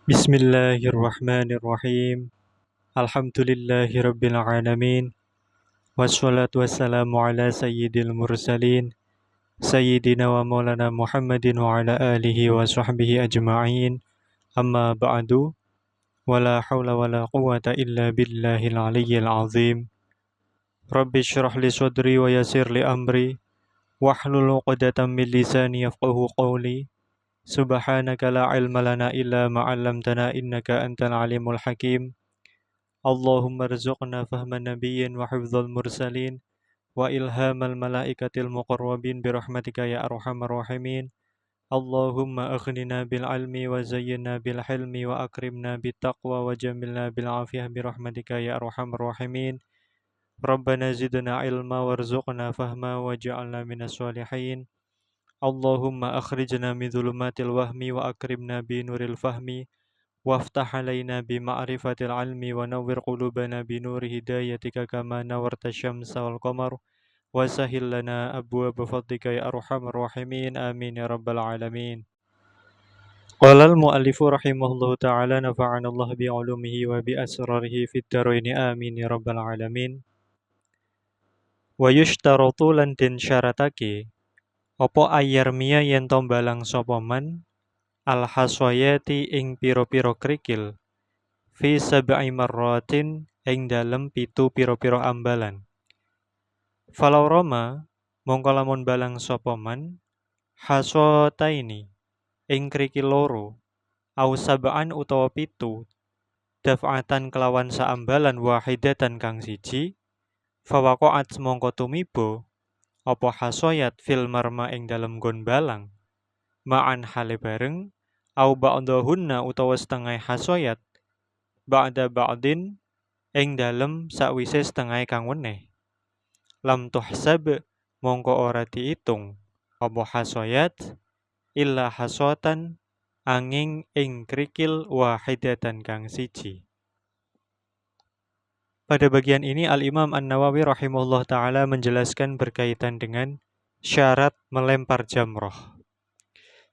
Bismillahirrahmanirrahim. Alhamdulillahirabbil alamin. Wassalatu wassalamu ala sayyidil mursalin sayyidina wa maulana Muhammadin wa ala alihi wa sahbihi ajma'in. Amma ba'du. Wala hawla wala quwwata illa billahil aliyyil azim. Rabbi syrah li sadri wa yassir li amri wahlul 'uqdatam min lisani yafqahu qawli. Subhanaka la ilma lana illa ma 'allamtana innaka antal alimul hakim. Allahumma rzuqna fahman nabiyyin wa hifdzal mursalin wa ilhamal malaikatil muqarrabin birahmatika ya arhamar rahimin. Allahumma aghnina bil ilmi wa zayyinna bil hilmi wa akrimna bit taqwa wa jamilna bil afiyah birahmatika ya arhamar rahimin. Rabbana zidna ilma warzuqna fahma waj'alna minas sholihin. Allahumma akhrijna min dhulumatil wahmi wa akrimna bi nuril fahmi waftah alaina bi ma'rifatil ilmi wa nawwir qulubana bi nuri hidayatika kama nawarta syamsa wal qamar wa sahhil lana abwaaba fadlika ya arhamar rahimin amin ya rabbal alamin. Qala al muallifu rahimahullahu ta'ala nafa'ana Allah bi 'ulumihi wa bi asrarihi fid dharain amin ya rabbal alamin. Wa yushtaratu lan den syaratake apa ayyarmiya yen to mbalang sapa man al haswayati ing pira-pira krikil fi sab'i marratin ing dalem pitu pira-pira ambalan. Falau roma mongko lamun balang sapa man haswataini ing krikil loro au sab'an utawa pitu daf'atan kelawan saambalan wahidatan kang siji fawaqa'at mongko tumiba apa haswayat fil marma ing dalem nggon balang ma'an hale bareng au ba'dahunna utawa setengah haswayat ba'da ba'din ing dalem sakwise setengah kang weneh lam tuhsab mongko ora diitung apa haswayat illa haswatan angin ing krikil wahidatan kang siji. Pada bagian ini Al-Imam An-Nawawi rahimahullah ta'ala menjelaskan berkaitan dengan syarat melempar jamroh.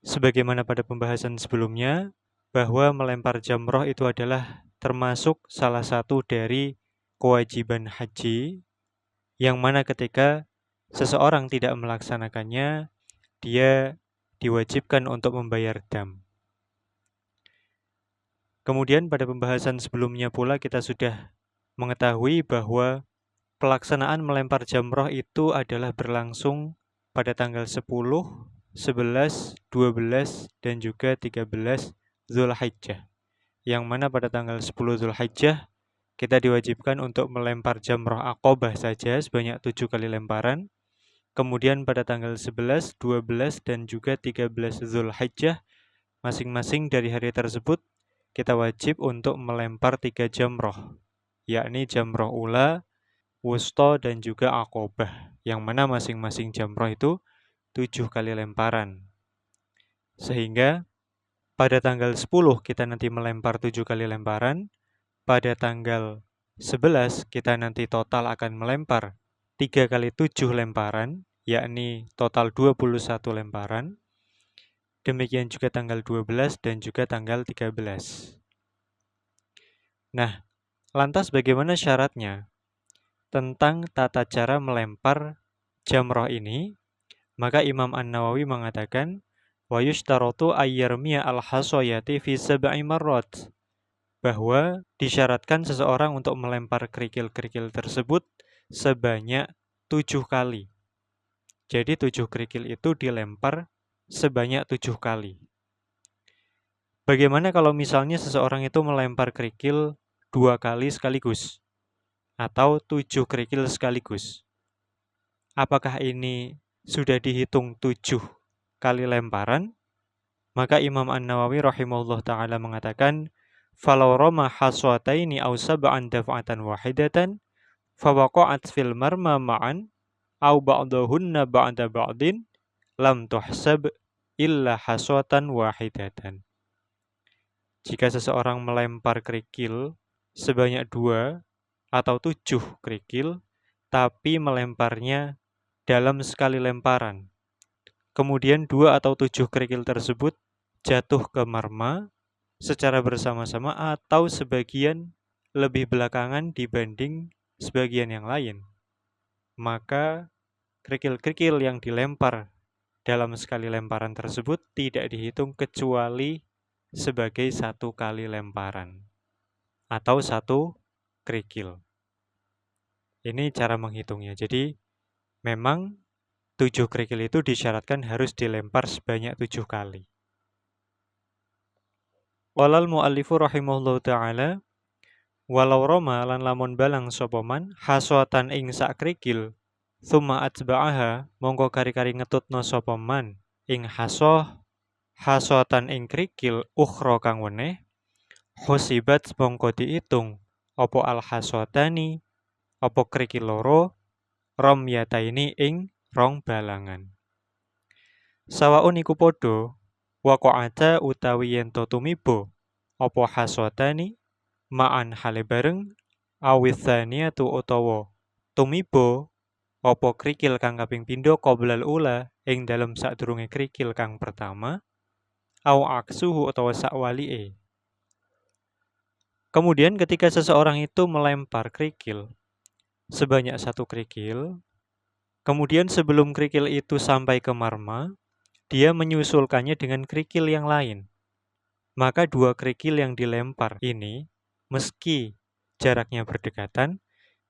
Sebagaimana pada pembahasan sebelumnya, bahwa melempar jamroh itu adalah termasuk salah satu dari kewajiban haji, yang mana ketika seseorang tidak melaksanakannya, dia diwajibkan untuk membayar dam. Kemudian pada pembahasan sebelumnya pula kita sudah mengetahui bahwa pelaksanaan melempar jamroh itu adalah berlangsung pada tanggal 10, 11, 12, dan juga 13 Zulhijjah. Yang mana pada tanggal 10 Zulhijjah kita diwajibkan untuk melempar jamroh Aqobah saja sebanyak 7 kali lemparan. Kemudian pada tanggal 11, 12, dan juga 13 Zulhijjah masing-masing dari hari tersebut kita wajib untuk melempar 3 jamroh, yakni jamroh ula, wusta, dan juga Aqobah, yang mana masing-masing jamroh itu 7 kali lemparan. Sehingga pada tanggal 10 kita nanti melempar 7 kali lemparan, pada tanggal 11 kita nanti total akan melempar 3 kali 7 lemparan, yakni total 21 lemparan. Demikian juga tanggal 12 dan juga tanggal 13. Nah, lantas bagaimana syaratnya? Tentang tata cara melempar jamroh ini, maka Imam An-Nawawi mengatakan wa yushtaratu ayyarmiya al-hasayati fi sab'i marrat, bahwa disyaratkan seseorang untuk melempar kerikil-kerikil tersebut sebanyak 7 kali. Jadi 7 kerikil itu dilempar sebanyak 7 kali. Bagaimana kalau misalnya seseorang itu melempar kerikil 2 kali sekaligus atau 7 kerikil sekaligus? Apakah ini sudah dihitung 7 kali lemparan? Maka Imam An-Nawawi rahimahullah ta'ala mengatakan falau roma haswataini aw sab'an daf'atan wahidatan fawaqa'at fil marma ma'an aw ba'dahunna ba'da ba'din lam tuhsab illa haswatan wahidatan. Jika seseorang melempar kerikil sebanyak 2 atau 7 kerikil, tapi melemparnya dalam sekali lemparan, kemudian 2 atau 7 kerikil tersebut jatuh ke marma secara bersama-sama atau sebagian lebih belakangan dibanding sebagian yang lain, maka kerikil-kerikil yang dilempar dalam sekali lemparan tersebut tidak dihitung kecuali sebagai satu kali lemparan atau satu kerikil. Ini cara menghitungnya. Jadi memang 7 kerikil itu disyaratkan harus dilempar sebanyak 7 kali. Walal mu'allifu rahimahullahu ta'ala, walau roma lan lamun balang sopoman haswatan ing sak krikil, thumma atba'aha mongko kari-kari ngetutno sopoman ing haswatan ing krikil ukhra kang weneh, husibat mongko diitung opo al haswatani opo krikil loro romyataini ing rong balangan. Sawaun iku podo waqa'ata utawi yen to tumibo apa haswatani ma'an hale bareng awithaniyatu utawa tumibo apa krikil kang kaping pindho qoblal ula ing dalem sadurunge krikil kang pertama au aksuhu utawa sakwalike. Kemudian ketika seseorang itu melempar kerikil sebanyak 1 kerikil, kemudian sebelum kerikil itu sampai ke marma, dia menyusulkannya dengan kerikil yang lain. Maka 2 kerikil yang dilempar ini, meski jaraknya berdekatan,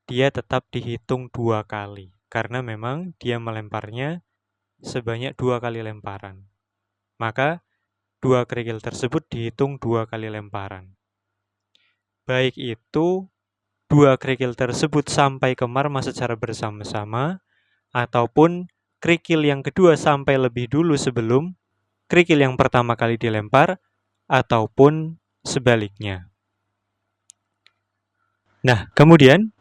dia tetap dihitung 2 kali. Karena memang dia melemparnya sebanyak 2 kali lemparan. Maka 2 kerikil tersebut dihitung 2 kali lemparan. Baik itu 2 kerikil tersebut sampai ke marma secara bersama-sama, ataupun kerikil yang kedua sampai lebih dulu sebelum kerikil yang pertama kali dilempar, ataupun sebaliknya. Nah, kemudian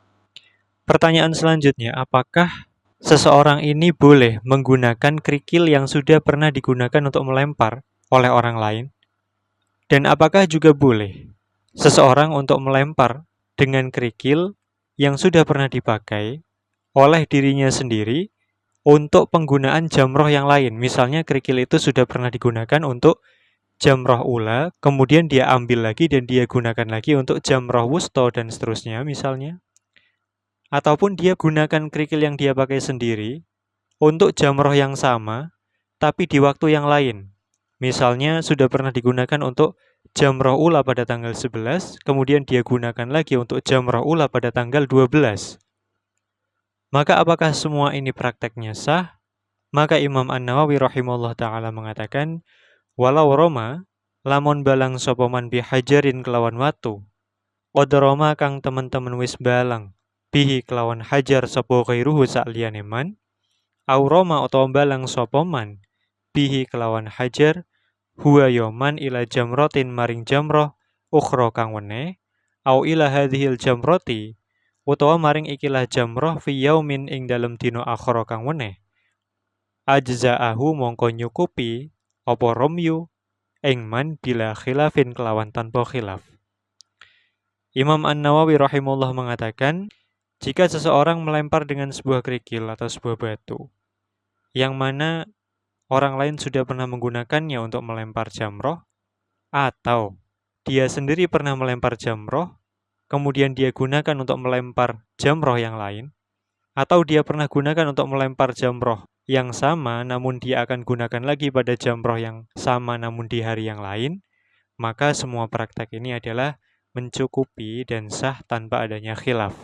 pertanyaan selanjutnya, apakah seseorang ini boleh menggunakan kerikil yang sudah pernah digunakan untuk melempar oleh orang lain? Dan apakah juga boleh seseorang untuk melempar dengan kerikil yang sudah pernah dipakai oleh dirinya sendiri untuk penggunaan jamroh yang lain? Misalnya kerikil itu sudah pernah digunakan untuk jamroh ula, kemudian dia ambil lagi dan dia gunakan lagi untuk jamroh wusto dan seterusnya misalnya. Ataupun dia gunakan kerikil yang dia pakai sendiri untuk jamroh yang sama, tapi di waktu yang lain. Misalnya sudah pernah digunakan untuk jamroh ula pada tanggal 11, kemudian dia gunakan lagi untuk jamroh ula pada tanggal 12. Maka apakah semua ini prakteknya sah? Maka Imam An-Nawawi rahimahullah ta'ala mengatakan, walau roma, lamun balang sopaman bihajarin kelawan watu, qadroma kang teman-teman wis balang, bihi kelawan hajar sopo ghairuhu sa'liyane man, au roma utawa balang sopaman, bihi kelawan hajar, huwa yoman ila jamrotin maring jamroh, ukhro kang weneh, au ila hadhil jamroti, utawa maring ikilah jamroh fi yaumin ing dalem dino akhro kang weneh, ajza'ahu mongko nyukupi apa romyu ing man bila khilafin kelawan tanpa khilaf. Imam An-Nawawi rahimahullah mengatakan, jika seseorang melempar dengan sebuah kerikil atau sebuah batu, yang mana orang lain sudah pernah menggunakannya untuk melempar jamroh, atau dia sendiri pernah melempar jamroh, kemudian dia gunakan untuk melempar jamroh yang lain, atau dia pernah gunakan untuk melempar jamroh yang sama, namun dia akan gunakan lagi pada jamroh yang sama namun di hari yang lain, maka semua praktek ini adalah mencukupi dan sah tanpa adanya khilaf.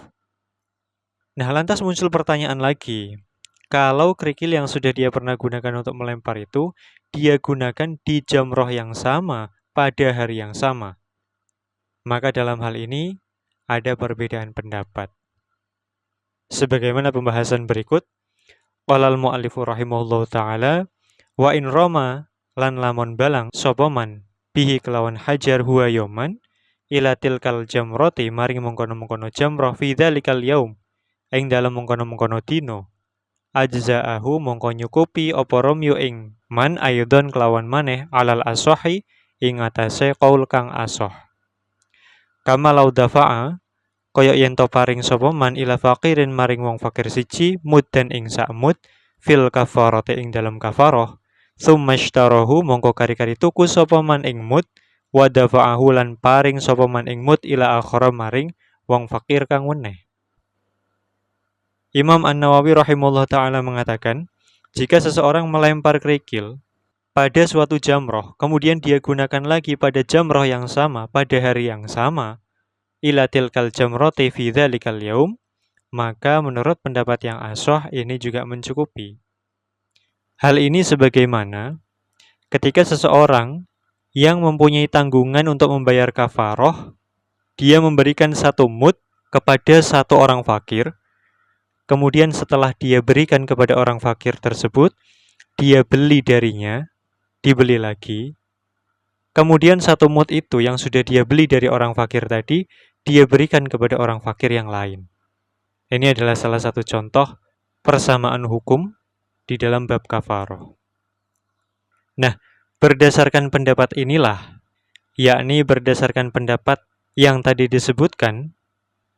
Nah, lantas muncul pertanyaan lagi. Kalau kerikil yang sudah dia pernah gunakan untuk melempar itu, dia gunakan di jamroh yang sama pada hari yang sama, maka dalam hal ini ada perbedaan pendapat. Sebagaimana pembahasan berikut, qalal mu'allifu rahimahullahu ta'ala, wa in roma lan lamun balang sopoman bihi kelawan hajar huwa yoman ila tilkal jamroti maring mengkono-mengkono jamroh fi dzalikal yaum ing dalam mengkono-mengkono dino, ajza'ahu mongko nyukupi apa romyo ing man ayudon kelawan maneh alal asohi ing atase qaul kang asoh. Kama lau dafa'a kaya yen to paring sapa man ila faqirin maring wong fakir siji muddan ing sak mud fil kafarati ing dalam kafarah, tsumma ishtarahu mongko kari-kari tuku sapa man ing mud wa dafa'ahu lan paring sapa man ing mut ila akhara maring wong fakir kang weneh. Imam An-Nawawi rahimahullah taala mengatakan, jika seseorang melempar kerikil pada suatu jamroh, kemudian dia gunakan lagi pada jamroh yang sama pada hari yang sama, ila tilkal jamrati fi dzalikal yaum, maka menurut pendapat yang ashah ini juga mencukupi. Hal ini sebagaimana ketika seseorang yang mempunyai tanggungan untuk membayar kafaroh, dia memberikan 1 mud kepada 1 orang fakir, kemudian setelah dia berikan kepada orang fakir tersebut, dia beli darinya, dibeli lagi, kemudian 1 mud itu yang sudah dia beli dari orang fakir tadi, dia berikan kepada orang fakir yang lain. Ini adalah salah satu contoh persamaan hukum di dalam bab kafaroh. Nah, berdasarkan pendapat inilah, yakni berdasarkan pendapat yang tadi disebutkan,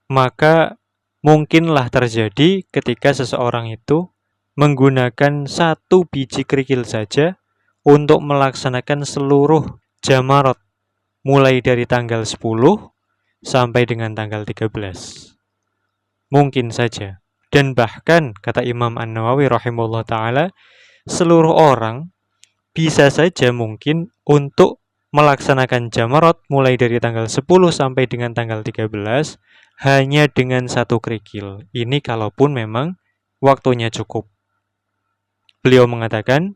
maka mungkinlah terjadi ketika seseorang itu menggunakan 1 biji kerikil saja untuk melaksanakan seluruh jamarat mulai dari tanggal 10 sampai dengan tanggal 13. Mungkin saja. Dan bahkan kata Imam An-Nawawi rahimahullah ta'ala, seluruh orang bisa saja mungkin untuk melaksanakan jamarat mulai dari tanggal 10 sampai dengan tanggal 13 hanya dengan 1 kerikil. Ini kalaupun memang waktunya cukup. Beliau mengatakan,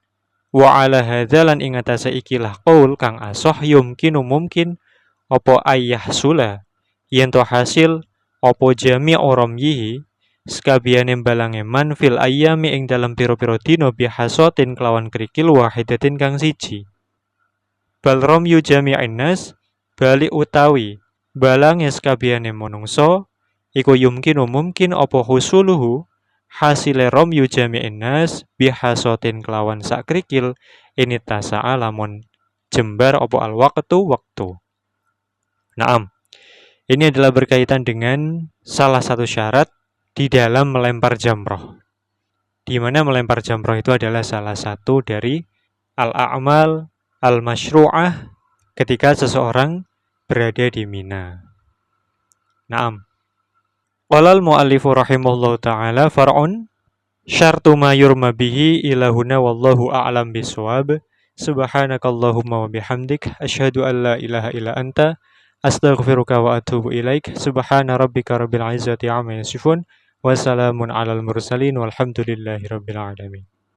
wa ala hadzalan ing atase ikilah qaul kang ashah yumkinu mungkin apa ayyahsula yen to hasil apa jami'u ramyihi sekabehane balange man fil ayyami ing dalam pira-pira dina bihasatin kelawan kerikil wahidatin kang siji. Bal ramyu jami'in nas bali utawi balange sekabehane manungsa iku yumkinu mungkin apa husuluhu hasile ramyu jami'in nas bihasatin kelawan sak krikil ini tasa'a lamun jembar apa al-waqtu waktu. Naam. Ini adalah berkaitan dengan salah satu syarat di dalam melempar jamroh. Di mana melempar jamroh itu adalah salah satu dari al-a'mal al-masyru'ah ketika seseorang berada di Mina. Naam. Qala al-mu'allifu rahimahullahu ta'ala far'un syartu ma yurma bihi ila huna wallahu a'lam bisawab. Subhanakallahumma wa bihamdik asyhadu an la ilaha illa anta astaghfiruka wa atubu ilaik. Subhana rabbika rabbil izzati amma yasifun wa salamun alal mursalin walhamdulillahi rabbil alamin.